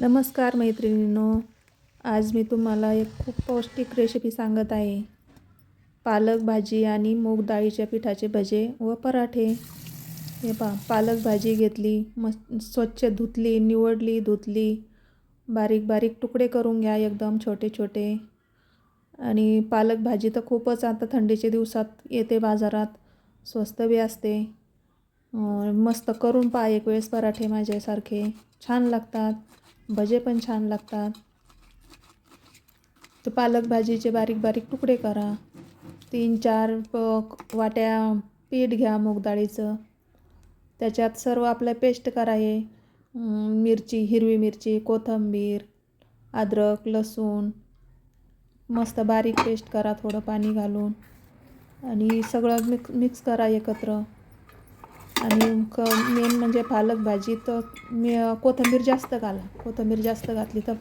नमस्कार मैत्रिणींनो, आज मी तुम्हाला एक खूप पौष्टिक रेसिपी सांगत आहे. पालक भाजी आणि मूग डाळीच्या पिठाचे भजे व पराठे. हे पहा, पालक भाजी घेतली, स्वच्छ धुतली, निवडली, धुतली, बारीक बारीक तुकडे करून घ्या एकदम छोटे छोटे. आणि पालक भाजी तर खूपच आता थंडीच्या दिवसात येते बाजारात, स्वस्त बी असते. मस्त करून पहा एक वेळेस पराठे माझ्यासारखे, छान लागतात. भजे पण छान लागतात. तर पालक भाजीचे बारीक बारीक तुकडे करा. 3-4 वाट्या पीठ घ्या मूग डाळीचं. त्याच्यात सर्व आपलं पेस्ट करा. हे मिरची, हिरवी मिरची, कोथिंबीर, अद्रक, लसूण मस्त बारीक पेस्ट करा थोडं पाणी घालून. आणि सगळं मिक्स करा एकत्र. आणि मेन म्हणजे पालक भाजी तर कोथिंबीर जास्त घाला. कोथिंबीर जास्त घातली तर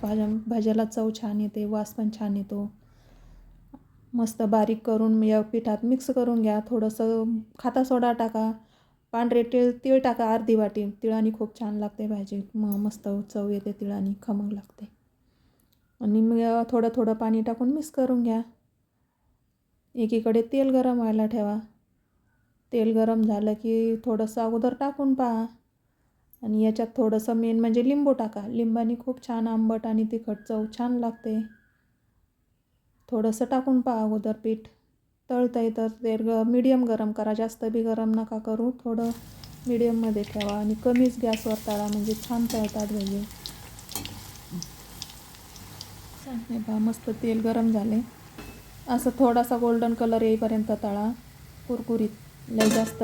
भाज्याला चव छान येते, वास पण छान येतो. मस्त बारीक करून या पिठात मिक्स करून घ्या. थोडंसं खाता सोडा टाका, पांढरे तीळ टाका अर्धी वाटी. तिळाने खूप छान लागते भाजी, मस्त चव येते, तिळाने खमंग लागते. आणि मग थोडं थोडं पाणी टाकून मिक्स करून घ्या. एकीकडे तेल गरम व्हायला ठेवा. तेल गरम झालं की थोडंसं अगोदर टाकून पहा. आणि याच्यात थोडंसं मेन म्हणजे लिंबू टाका. लिंबाने खूप छान आंबट आणि तिखट चव छान लागते. थोडंसं टाकून पहा अगोदर पीठ. तळतंय तर तेल मीडियम गरम करा, जास्त बी गरम नका करू, थोडं मीडियममध्ये ठेवा. आणि कमीच गॅसवर तळा म्हणजे छान तळतात भजे. हे पहा, मस्त तेल गरम झाले. असं थोडासा गोल्डन कलर येईपर्यंत तळा, कुरकुरीत. लय जास्त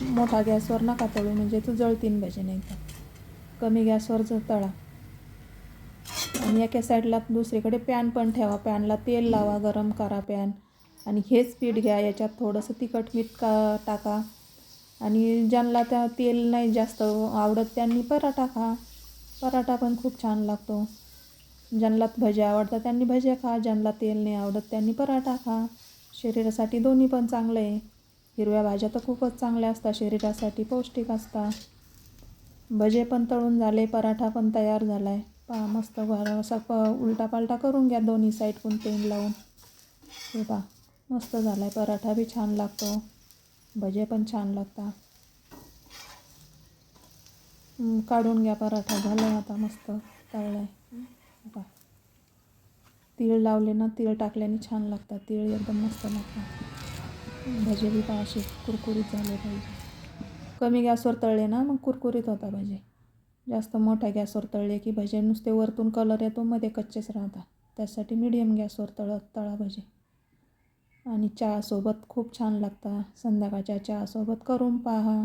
मोठा गॅसवर नका तळू, म्हणजे तो जळतीन भजे. नाही तर कमी गॅसवर तळा. आणि एका साईडला दुसरीकडे पॅन पण ठेवा. पॅनला तेल लावा, गरम करा पॅन. आणि हेच पीठ घ्या, याच्यात थोडंसं तिखट मीठ टाका. आणि ज्यांना त्या तेल नाही जास्त आवडत त्यांनी पराठा खा. पराठा पण खूप छान लागतो. ज्यांना भजे आवडतात त्यांनी भजे खा, ज्यांना तेल नाही आवडत त्यांनी पराठा खा. शरीरासाठी दोन्ही पण चांगलं आहे. हिरव्या भाज्या तर खूपच चांगल्या असतात, शरीरासाठी पौष्टिक असतात. भजे पण तळून झाले, पराठा पण तयार झाला आहे. पहा, मस्त असा उलटा पालटा करून घ्या दोन्ही साईडकडून तेल लावून. हे पहा, मस्त झाला आहे. पराठा बी छान लागतो, भजे पण छान लागतात. काढून घ्या पराठा. झाला आहे आता, मस्त तळला आहे. पहा, तीळ लावले ना, तीळ टाकल्याने छान लागतात. तीळ एकदम मस्त लागतात. भजे बी पहा असे कुरकुरीत झाले पाहिजे. कमी गॅसवर तळले ना मग कुरकुरीत होता भजे. जास्त मोठ्या गॅसवर तळले की भजे नुसते वरतून कलर येतो, मध्ये कच्चेच राहतात. त्यासाठी मीडियम गॅसवर तळा भजे. आणि चहासोबत खूप छान लागतात. संध्याकाळच्या चहासोबत करून पहा.